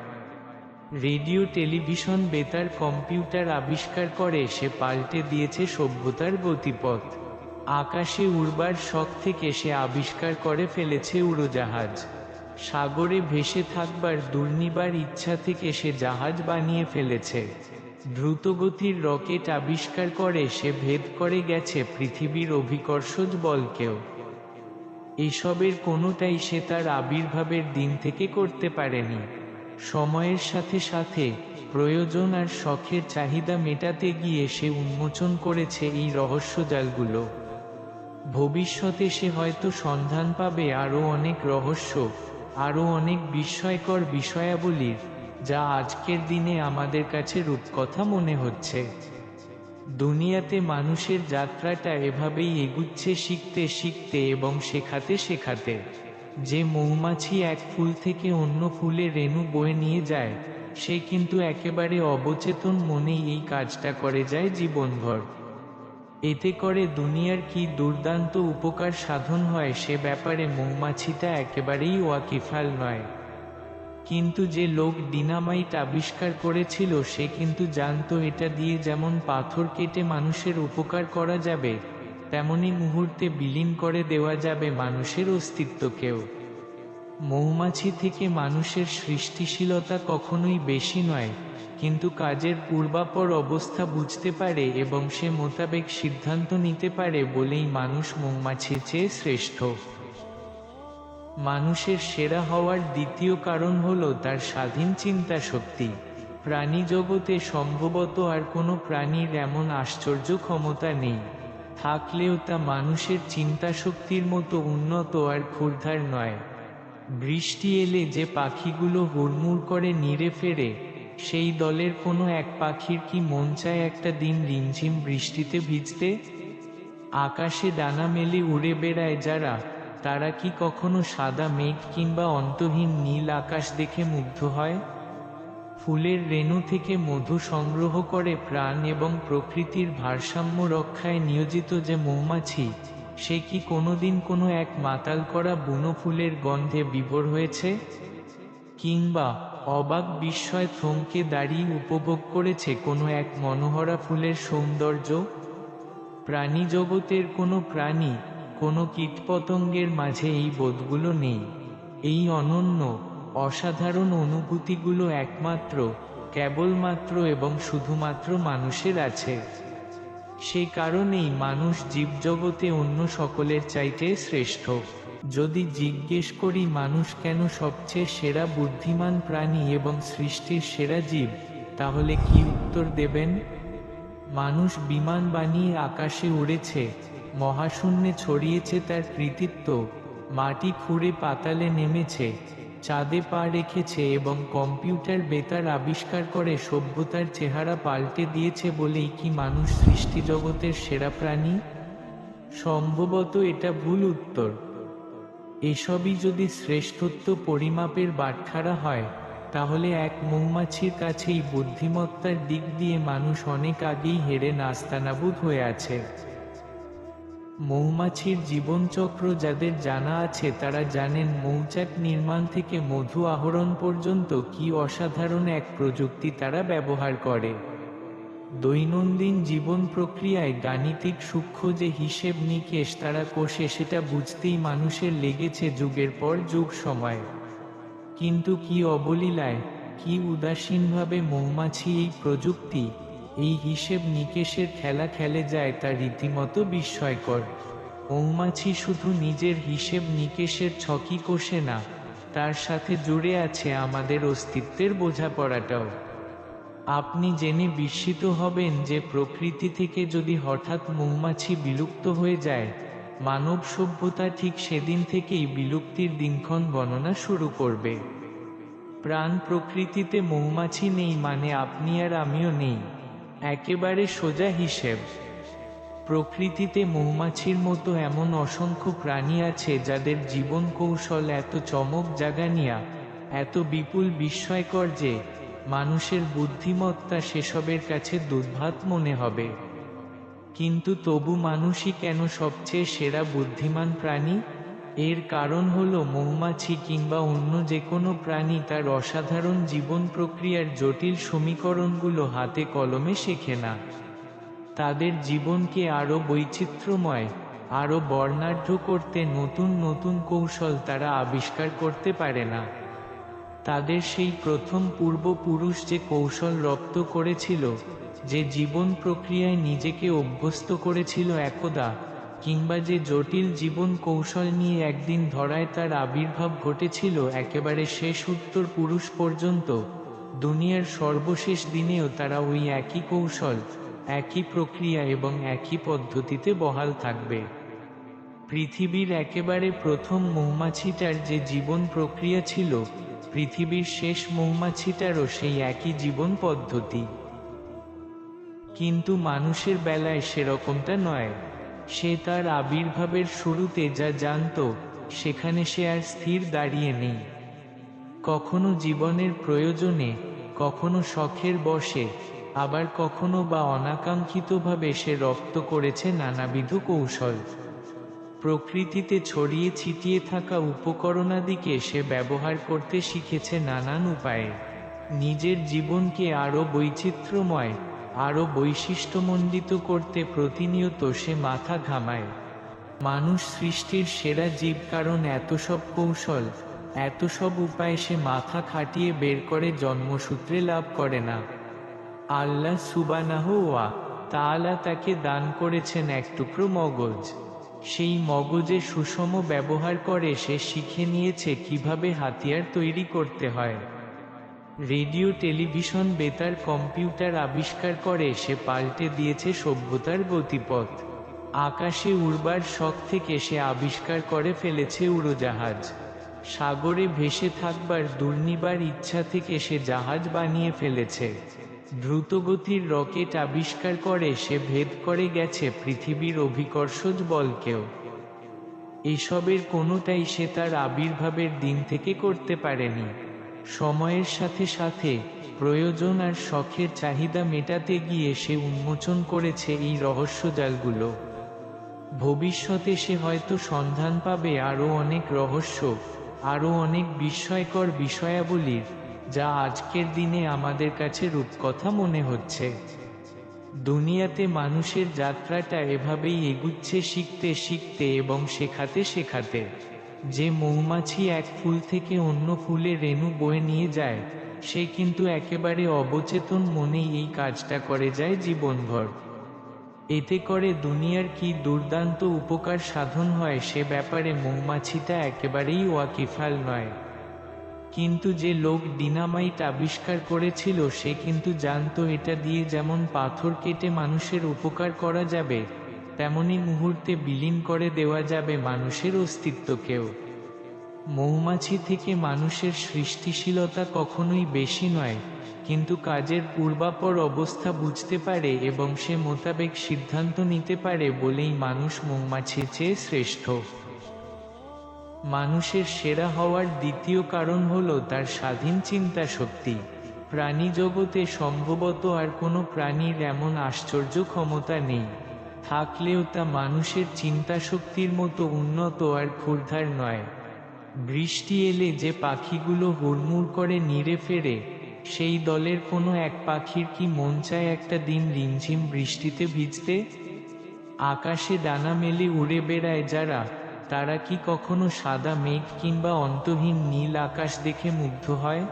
B: রেডিও, টেলিভিশন, বেতার, কম্পিউটার আবিষ্কার করে সে পাল্টে দিয়েছে সভ্যতার গতিপথ। আকাশে উড়বার শখ থেকে সে আবিষ্কার করে ফেলেছে উড়োজাহাজ। সাগরে ভেসে থাকবার দুর্নিবার ইচ্ছা থেকে সে জাহাজ বানিয়ে ফেলেছে। দ্রুতগতির রকেট আবিষ্কার করে সে ভেদ করে গেছে পৃথিবীর অভিকর্ষজ বলকেও। এসবের কোনোটাই সে তার আবির্ভাবের দিন থেকে করতে পারেনি। সময়ের সাথে সাথে প্রয়োজন আর শখের চাহিদা মেটাতে গিয়ে সে উন্মোচন করেছে এই রহস্যজালগুলো। ভবিষ্যতে সে হয়তো সন্ধান পাবে আরও অনেক রহস্য, আরও অনেক বিস্ময়কর বিষয়াবলীর, যা আজকের দিনে আমাদের কাছে রূপকথা মনে হচ্ছে। দুনিয়াতে মানুষের যাত্রাটা এভাবেই এগুচ্ছে, শিখতে শিখতে এবং শেখাতে শেখাতে। যে মৌমাছি এক ফুল থেকে অন্য ফুলে রেণু বয়ে নিয়ে যায়, সে কিন্তু একেবারে অবচেতন মনেই এই কাজটা করে যায় জীবনভর। এতে করে দুনিয়ার কি দুর্দান্ত উপকার সাধন হয় সে ব্যাপারে মৌমাছিটা একেবারেই ওয়াকিফাল নয়। কিন্তু যে লোক ডিনামাইট আবিষ্কার করেছিল সে কিন্তু জানতো এটা দিয়ে যেমন পাথর কেটে মানুষের উপকার করা যাবে, তেমনি মুহূর্তে বিলীন করে দেওয়া যাবে মানুষের অস্তিত্বকেও। মৌমাছি থেকে মানুষের সৃষ্টিশীলতা কখনোই বেশি নয়, কিন্তু কাজের পূর্বাপর অবস্থা বুঝতে পারে এবং সে মোতাবেক সিদ্ধান্ত নিতে পারে বলেই মানুষ মৌমাছির চেয়ে শ্রেষ্ঠ। মানুষের সেরা হওয়ার দ্বিতীয় কারণ হলো তার স্বাধীন চিন্তা শক্তি। প্রাণী জগতে সম্ভবত আর কোনো প্রাণীর এমন আশ্চর্য ক্ষমতা নেই, থাকলেও তা মানুষের চিন্তা শক্তির মতো উন্নত আর ক্ষুরধার নয়। বৃষ্টি এলে যে পাখিগুলো হুড়মুড় করে নিড়ে ফেরে, সেই দলের কোনো এক পাখির কি মন চায় একটা দিন রিমঝিম বৃষ্টিতে ভিজতে? আকাশে ডানা মেলে উড়ে বেড়ায় যারা, তারা কি কখনো সাদা মেঘ কিংবা অন্তহীন নীল আকাশ দেখে মুগ্ধ হয়? ফুলের রেণু থেকে মধু সংগ্রহ করে প্রাণ এবং প্রকৃতির ভারসাম্য রক্ষায় নিয়োজিত যে মৌমাছি, সে কি কোনোদিন কোনো এক মাতাল করা বুনো ফুলের গন্ধে বিভোর হয়েছে? কিংবা অবাক বিস্ময় থমকে দাঁড়িয়ে উপভোগ করেছে কোনো এক মনোহরা ফুলের সৌন্দর্য? প্রাণী জগতের কোনো প্রাণী, কোনো কীটপতঙ্গের মাঝে এই বোধগুলো নেই। এই অনন্য, অসাধারণ অনুভূতিগুলো একমাত্র, কেবলমাত্র এবং শুধুমাত্র মানুষের আছে। সেই কারণেই মানুষ জীবজগতে অন্য সকলের চাইতে শ্রেষ্ঠ। যদি জিজ্ঞেস করি মানুষ কেন সবচেয়ে সেরা বুদ্ধিমান প্রাণী এবং সৃষ্টির সেরা জীব, তাহলে কি উত্তর দেবেন? মানুষ বিমান বানিয়ে আকাশে উড়েছে, মহাশূন্যে ছড়িয়েছে তার কৃতিত্ব, মাটি খুঁড়ে পাতালে নেমেছে, চাঁদে পা রেখেছে এবং কম্পিউটার বেতার আবিষ্কার করে সভ্যতার চেহারা পাল্টে দিয়েছে বলেই কি মানুষ সৃষ্টিজগতের সেরা প্রাণী? সম্ভবত এটা ভুল উত্তর। এসবই যদি শ্রেষ্ঠত্ব পরিমাপের বাটখারা হয়, তাহলে এক মৌমাছির কাছেই বুদ্ধিমত্তার দিক দিয়ে মানুষ অনেক আগেই হেরে নাস্তানাবুদ হয়ে আছে। মৌমাছির জীবনচক্র যাদের জানা আছে তারা জানেন মৌচাক নির্মাণ থেকে মধু আহরণ পর্যন্ত কি অসাধারণ এক প্রযুক্তি তারা ব্যবহার করে। দৈনন্দিন জীবন প্রক্রিয়ায় গাণিতিক সূক্ষ্ম যে হিসেব নিকেশ তারা কষে সেটা বুঝতেই মানুষের লেগেছে যুগের পর যুগ সময়। কিন্তু কি অবলীলায়, কি উদাসীনভাবে মৌমাছি এই প্রযুক্তি, এই হিসেব নিকেশের খেলা খেলে যায় তা রীতিমতো বিস্ময়কর। মৌমাছি শুধু নিজের হিসেব নিকেশের ছকই কষে না, তার সাথে জুড়ে আছে আমাদের অস্তিত্বের বোঝাপড়াটাও। আপনি জেনে বিস্মিত হবেন যে প্রকৃতি থেকে যদি হঠাৎ মৌমাছি বিলুপ্ত হয়ে যায়, মানব সভ্যতা ঠিক সেদিন থেকেই বিলুপ্তির দিনক্ষণ গণনা শুরু করবে। প্রাণ প্রকৃতিতে মৌমাছি নেই মানে আপনি আর আমিও নেই, একেবারে সোজা হিসেব। প্রকৃতিতে মৌমাছির মতো এমন অসংখ্য প্রাণী আছে যাদের জীবন কৌশল এত চমক জাগানিয়া, এত বিপুল বিস্ময়কর যে মানুষের বুদ্ধিমত্তা সেসবের কাছে দুর্ভাত মনে হবে। কিন্তু তবু মানুষই কেন সবচেয়ে সেরা বুদ্ধিমান প্রাণী? এর কারণ হলো মৌমাছি কিংবা অন্য যে কোনো প্রাণী তার অসাধারণ জীবন প্রক্রিয়ার জটিল সমীকরণগুলো হাতে কলমে শেখে না। তাদের জীবনকে আরও বৈচিত্র্যময়, আরও বর্ণাঢ্য করতে নতুন নতুন কৌশল তারা আবিষ্কার করতে পারে না। তাদের সেই প্রথম পূর্বপুরুষ যে কৌশল রপ্ত করেছিল, যে জীবন প্রক্রিয়ায় নিজেকে অভ্যস্ত করেছিল একদা, কিংবা যে জটিল জীবন কৌশল নিয়ে একদিন ধরায় তার আবির্ভাব ঘটেছিল একেবারে শেষ উত্তর পুরুষ পর্যন্ত, দুনিয়ার সর্বশেষ দিনেও তারা ওই একই কৌশল, একই প্রক্রিয়া এবং একই পদ্ধতিতে বহাল থাকবে। পৃথিবীর একেবারে প্রথম মৌমাছিটার যে জীবন প্রক্রিয়া ছিল, পৃথিবীর শেষ মৌমাছিটারও সেই একই জীবন পদ্ধতি। কিন্তু মানুষের বেলায় সেরকমটা নয়। সে তার আবির্ভাবের শুরুতে যা জানতো, সেখানে সে আর স্থির দাঁড়িয়ে নেই। কখনো জীবনের প্রয়োজনে, কখনো শখের বশে, আবার কখনো বা অনাকাঙ্ক্ষিতভাবে সে রপ্ত করেছে নানাবিধ কৌশল। প্রকৃতিতে ছড়িয়ে ছিটিয়ে থাকা উপকরণাদিকে সে ব্যবহার করতে শিখেছে নানান উপায়ে। নিজের জীবনকে আরও বৈচিত্র্যময়, আরও বৈশিষ্ট্যমণ্ডিত করতে প্রতিনিয়ত সে মাথা ঘামায়। মানুষ সৃষ্টির সেরা জীব, কারণ এত সব কৌশল, এত সব উপায় সে মাথা খাটিয়ে বের করে জন্মসূত্রে লাভ করে না। আল্লাহ সুবহানাহু ওয়া তাআলা তাকে দান করেছেন এক টুকরো মগজ। সেই মগজে সুষম ব্যবহার করে সে শিখে নিয়েছে কিভাবে হাতিয়ার তৈরি করতে হয়। রেডিও, টেলিভিশন, বেতার, কম্পিউটার আবিষ্কার করে সে পাল্টে দিয়েছে সভ্যতার গতিপথ। আকাশে উড়বার শখ থেকে সে আবিষ্কার করে ফেলেছে উড়োজাহাজ। সাগরে ভেসে থাকবার দুর্নিবার ইচ্ছা থেকে সে জাহাজ বানিয়ে ফেলেছে। দ্রুতগতির রকেট আবিষ্কার করে সে ভেদ করে গেছে পৃথিবীর অভিকর্ষজ বলকেও। এসবের কোনোটাই সে তার আবির্ভাবের দিন থেকে করতে পারেনি। সময়ের সাথে সাথে প্রয়োজন আর শখের চাহিদা মেটাতে গিয়ে সে উন্মোচন করেছে এই রহস্যজালগুলো। ভবিষ্যতে সে হয়তো সন্ধান পাবে আরও অনেক রহস্য, আরও অনেক বিস্ময়কর বিষয়াবলীর, যা আজকের দিনে আমাদের কাছে রূপকথা মনে হচ্ছে। দুনিয়াতে মানুষের যাত্রাটা এভাবেই এগুচ্ছে, শিখতে শিখতে এবং শেখাতে শেখাতে। যে মৌমাছি এক ফুল থেকে অন্য ফুলে রেণু বয়ে নিয়ে যায়, সে কিন্তু একেবারে অবচেতন মনেই এই কাজটা করে যায় জীবনভর। এতে করে দুনিয়ার কি দুর্দান্ত উপকার সাধন হয় সে ব্যাপারে মৌমাছিটা একেবারেই ওয়াকিফাল নয়। কিন্তু যে লোক ডিনামাইট আবিষ্কার করেছিল, সে কিন্তু জানতো এটা দিয়ে যেমন পাথর কেটে মানুষের উপকার করা যাবে, তেমনি মুহূর্তে বিলীন করে দেওয়া যাবে মানুষের অস্তিত্বকেও। মৌমাছি থেকে মানুষের সৃষ্টিশীলতা কখনোই বেশি নয়, কিন্তু কাজের পূর্বাপর অবস্থা বুঝতে পারে এবং সে মোতাবেক সিদ্ধান্ত নিতে পারে বলেই মানুষ মৌমাছির চেয়ে শ্রেষ্ঠ। মানুষের সেরা হওয়ার দ্বিতীয় কারণ হলো তার স্বাধীন চিন্তা শক্তি। প্রাণী জগতে সম্ভবত আর কোনো প্রাণীর এমন আশ্চর্য ক্ষমতা নেই, থাকলেও তা মানুষের চিন্তা শক্তির মতো উন্নত আর ক্ষুরধার নয়। বৃষ্টি এলে যে পাখিগুলো হুড়মুড় করে নীড়ে ফেরে, সেই দলের কোনো এক পাখির কি মন চায় একটা দিন রিমঝিম বৃষ্টিতে ভিজতে? আকাশে ডানা মেলে উড়ে বেড়ায় যারা, তারা কি কখনো সাদা মেঘ কিংবা অন্তহীন নীল আকাশ দেখে মুগ্ধ হয়?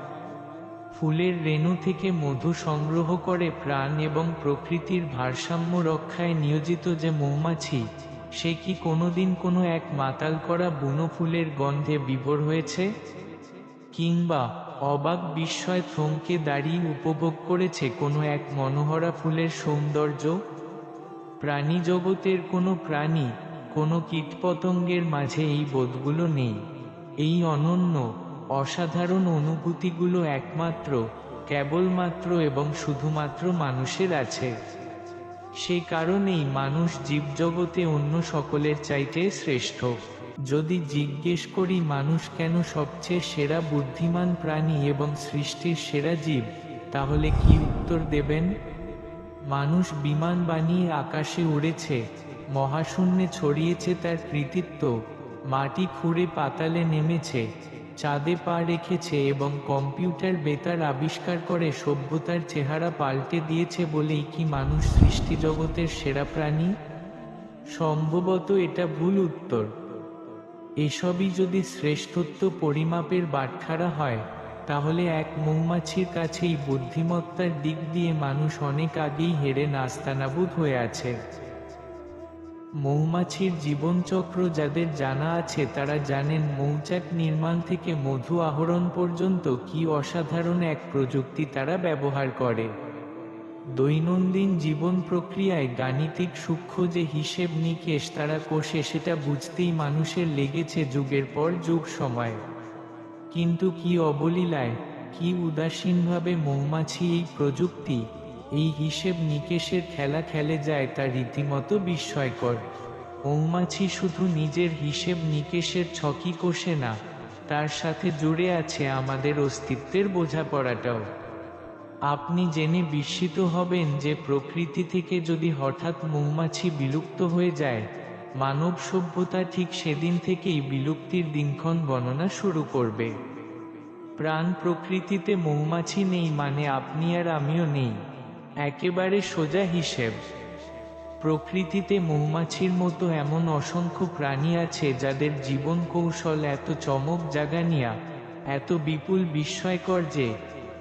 B: ফুলের রেণু থেকে মধু সংগ্রহ করে প্রাণ এবং প্রকৃতির ভারসাম্য রক্ষায় নিয়োজিত যে মৌমাছি, সে কি কোনোদিন কোনো এক মাতাল করা বুনো ফুলের গন্ধে বিভোর হয়েছে? কিংবা অবাক বিস্ময় থমকে দাঁড়িয়ে উপভোগ করেছে কোনো এক মনোহরা ফুলের সৌন্দর্য? প্রাণী জগতের কোনো প্রাণী, কোনো কীটপতঙ্গের মাঝে এই বোধগুলো নেই। এই অনন্য, অসাধারণ অনুভূতিগুলো একমাত্র, কেবলমাত্র এবং শুধুমাত্র মানুষের আছে। সেই কারণেই মানুষ জীবজগতে অন্য সকলের চাইতে শ্রেষ্ঠ। যদি জিজ্ঞেস করি মানুষ কেন সবচেয়ে সেরা বুদ্ধিমান প্রাণী এবং সৃষ্টির সেরা জীব, তাহলে কি উত্তর দেবেন? মানুষ বিমান বানিয়ে আকাশে উড়েছে, মহাশূন্যে ছড়িয়েছে তার কৃতিত্ব, মাটি খুঁড়ে পাতালে নেমেছে, চাঁদে পা রেখেছে এবং কম্পিউটার, বেতার আবিষ্কার করে সভ্যতার চেহারা পাল্টে দিয়েছে বলেই কি মানুষ সৃষ্টিজগতের সেরা প্রাণী? সম্ভবত এটা ভুল উত্তর। এসবই যদি শ্রেষ্ঠত্ব পরিমাপের বাটখারা হয়, তাহলে এক মৌমাছির কাছেই বুদ্ধিমত্তার দিক দিয়ে মানুষ অনেক আগেই হেরে নাস্তানাবুদ হয়ে আছে। মৌমাছির জীবনচক্র যাদের জানা আছে তারা জানেন মৌচাক নির্মাণ থেকে মধু আহরণ পর্যন্ত কি অসাধারণ এক প্রযুক্তি তারা ব্যবহার করে। দৈনন্দিন জীবন প্রক্রিয়ায় গাণিতিক সূক্ষ্ম যে হিসেব নিকেশ তারা কষে সেটা বুঝতেই মানুষের লেগেছে যুগের পর যুগ সময়। কিন্তু কি অবলীলায়, কি উদাসীনভাবে মৌমাছি এই প্রযুক্তি, এই হিসেব নিকেশের খেলা খেলে যায় তা রীতিমতো বিস্ময়কর। মৌমাছি শুধু নিজের হিসেব নিকেশের ছকি কষে না, তার সাথে জুড়ে আছে আমাদের অস্তিত্বের বোঝাপড়াটাও। আপনি জেনে বিস্মিত হবেন যে প্রকৃতি থেকে যদি হঠাৎ মৌমাছি বিলুপ্ত হয়ে যায়, মানব সভ্যতা ঠিক সেদিন থেকেই বিলুপ্তির দিনক্ষণ গণনা শুরু করবে। প্রাণ প্রকৃতিতে মৌমাছি নেই মানে আপনি আর আমিও নেই, একেবারে সোজা হিসেব। প্রকৃতিতে মৌমাছির মতো এমন অসংখ্য প্রাণী আছে যাদের জীবন কৌশল এত চমক জাগানিয়া, এত বিপুল বিস্ময়কর যে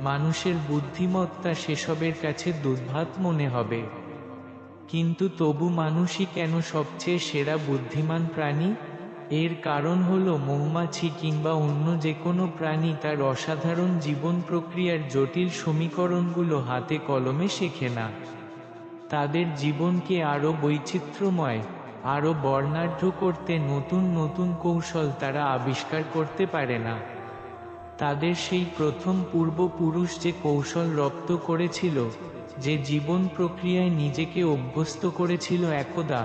B: মানুষের বুদ্ধিমত্তা সেসবের কাছে দুর্ভাত মনে হবে। কিন্তু তবু মানুষই কেন সবচেয়ে সেরা বুদ্ধিমান প্রাণী? এর কারণ হলো মৌমাছি কিংবা অন্য যে কোনো প্রাণী তার অসাধারণ জীবন প্রক্রিয়ার জটিল সমীকরণগুলো হাতে কলমে শেখে না। তাদের জীবনকে আরও বৈচিত্র্যময়, আরও বর্ণাঢ্য করতে নতুন নতুন কৌশল তারা আবিষ্কার করতে পারে না। তাদের সেই প্রথম পূর্বপুরুষ যে কৌশল রপ্ত করেছিল, যে জীবন প্রক্রিয়ায় নিজেকে অভ্যস্ত করেছিল একদা,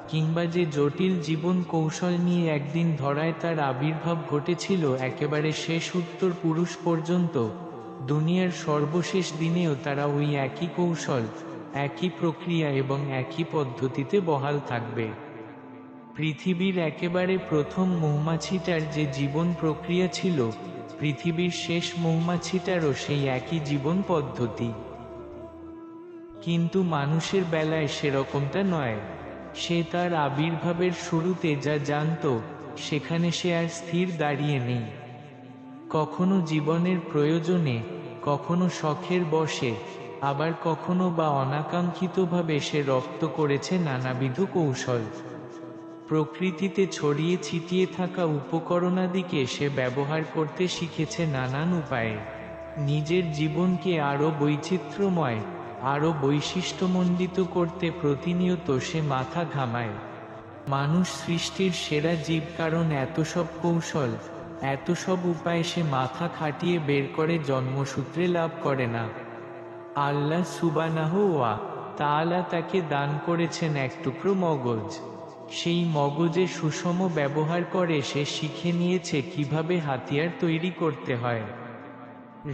B: কিংবা যে জটিল জীবন কৌশল নিয়ে একদিন ধরায় তার আবির্ভাব ঘটেছিল একেবারে শেষ উত্তর পুরুষ পর্যন্ত, দুনিয়ার সর্বশেষ দিনেও তারা ওই একই কৌশল, একই প্রক্রিয়া এবং একই পদ্ধতিতে বহাল থাকবে। পৃথিবীর একেবারে প্রথম মৌমাছিটার যে জীবন প্রক্রিয়া ছিল, পৃথিবীর শেষ মৌমাছিটারও সেই একই জীবন পদ্ধতি। কিন্তু মানুষের বেলায় সেরকমটা নয়। সে তার আবির্ভাবের শুরুতে যা জানত, সেখানে সে আর স্থির দাঁড়িয়ে নেই। কখনো জীবনের প্রয়োজনে, কখনো শখের বশে, আবার কখনো বা অনাকাঙ্ক্ষিতভাবে সে রপ্ত করেছে নানাবিধ কৌশল। প্রকৃতিতে ছড়িয়ে ছিটিয়ে থাকা উপকরণাদিকে সে ব্যবহার করতে শিখেছে নানান উপায়ে। নিজের জীবনকে আরও বৈচিত্র্যময়, আরও বৈশিষ্ট্যমণ্ডিত করতে প্রতিনিয়ত সে মাথা ঘামায়। মানুষ সৃষ্টির সেরা জীব, কারণ এত সব কৌশল, এত সব উপায় সে মাথা খাটিয়ে বের করে জন্মসূত্রে লাভ করে না। আল্লাহ সুবহানাহু ওয়া তাআলা তাকে দান করেছেন এক টুকরো মগজ। সেই মগজে সুষম ব্যবহার করে সে শিখে নিয়েছে কিভাবে হাতিয়ার তৈরি করতে হয়।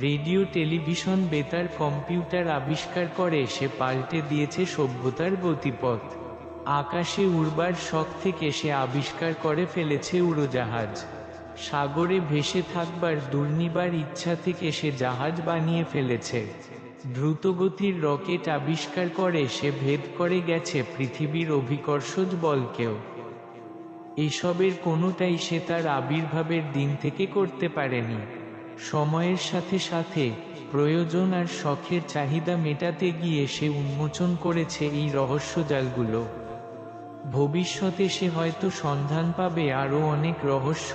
B: রেডিও, টেলিভিশন, বেতার, কম্পিউটার আবিষ্কার করে সে পাল্টে দিয়েছে সভ্যতার গতিপথ। আকাশে উড়বার শখ থেকে সে আবিষ্কার করে ফেলেছে উড়োজাহাজ। সাগরে ভেসে থাকবার দুর্নিবার ইচ্ছা থেকে সে জাহাজ বানিয়ে ফেলেছে। দ্রুতগতির রকেট আবিষ্কার করে সে ভেদ করে গেছে পৃথিবীর অভিকর্ষজ বলকেও। এসবের কোনোটাই সে তার আবির্ভাবের দিন থেকে করতে পারেনি। সময়ের সাথে সাথে প্রয়োজন আর শখের চাহিদা মেটাতে গিয়ে সে উন্মোচন করেছে এই রহস্যজালগুলো। ভবিষ্যতে সে হয়তো সন্ধান পাবে আরও অনেক রহস্য,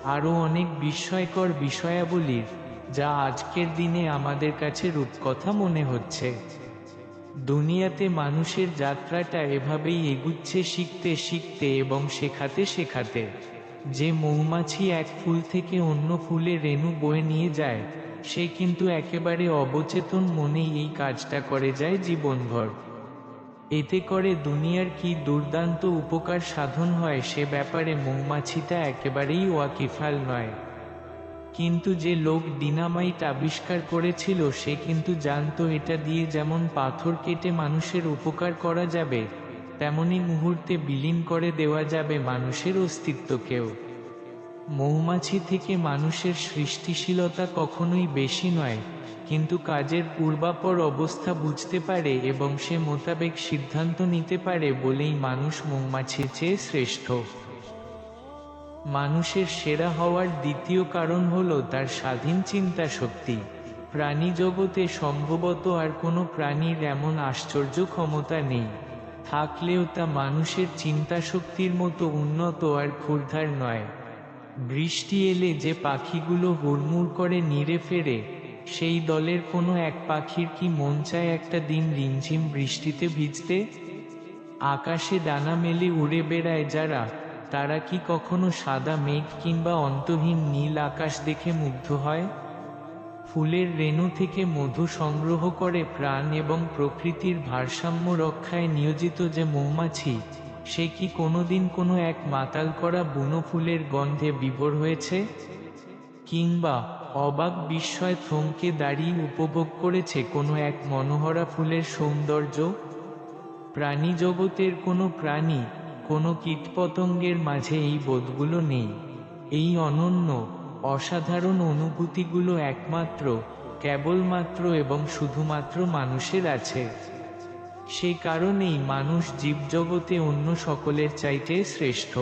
B: আরও অনেক বিস্ময়কর বিষয়াবলীর, যা আজকের দিনে আমাদের কাছে রূপকথা মনে হচ্ছে। দুনিয়াতে মানুষের যাত্রাটা এভাবেই এগুচ্ছে, শিখতে শিখতে এবং শেখাতে শেখাতে। যে মৌমাছি এক ফুল থেকে অন্য ফুলে রেণু বয়ে নিয়ে যায়, সে কিন্তু একেবারে অবচেতন মনেই এই কাজটা করে যায় জীবনভর। এতে করে দুনিয়ার কি দুর্দান্ত উপকার সাধন হয় সে ব্যাপারে মৌমাছিটা একেবারেই ওয়াকিফাল নয়। কিন্তু যে লোক ডিনামাইট আবিষ্কার করেছিল সে কিন্তু জানতো এটা দিয়ে যেমন পাথর কেটে মানুষের উপকার করা যাবে, তেমনি মুহূর্তে বিলীন করে দেওয়া যাবে মানুষের অস্তিত্বকেও। মৌমাছি থেকে মানুষের সৃষ্টিশীলতা কখনোই বেশি নয়, কিন্তু কাজের পূর্বাপর অবস্থা বুঝতে পারে এবং সে মোতাবেক সিদ্ধান্ত নিতে পারে বলেই মানুষ মৌমাছির চেয়ে শ্রেষ্ঠ। মানুষের সেরা হওয়ার দ্বিতীয় কারণ হলো তার স্বাধীন চিন্তা শক্তি। প্রাণী জগতে সম্ভবত আর কোনো প্রাণীর এমন আশ্চর্য ক্ষমতা নেই, থাকলেও তা মানুষের চিন্তা শক্তির মতো উন্নত আর ক্ষুরধার নয়। বৃষ্টি এলে যে পাখিগুলো হুড়মুড় করে নীড়ে ফেরে, সেই দলের কোনো এক পাখির কি মন চায় একটা দিন রিমঝিম বৃষ্টিতে ভিজতে? আকাশে ডানা মেলে উড়ে বেড়ায় যারা, তারা কি কখনো সাদা মেঘ কিংবা অন্তহীন নীল আকাশ দেখে মুগ্ধ হয়? ফুলের রেণু থেকে মধু সংগ্রহ করে প্রাণ এবং প্রকৃতির ভারসাম্য রক্ষায় নিয়োজিত যে মৌমাছি, সে কি কোনোদিন কোনো এক মাতাল করা বুনো ফুলের গন্ধে বিভোর হয়েছে? কিংবা অবাক বিস্ময় থমকে দাঁড়িয়ে উপভোগ করেছে কোনো এক মনোহরা ফুলের সৌন্দর্য? প্রাণী জগতের কোনো প্রাণী, কোনো কীটপতঙ্গের মাঝে এই বোধগুলো নেই। এই অনন্য, অসাধারণ অনুভূতিগুলো একমাত্র, কেবলমাত্র এবং শুধুমাত্র মানুষের আছে। সেই কারণেই মানুষ জীবজগতে অন্য সকলের চাইতে শ্রেষ্ঠ।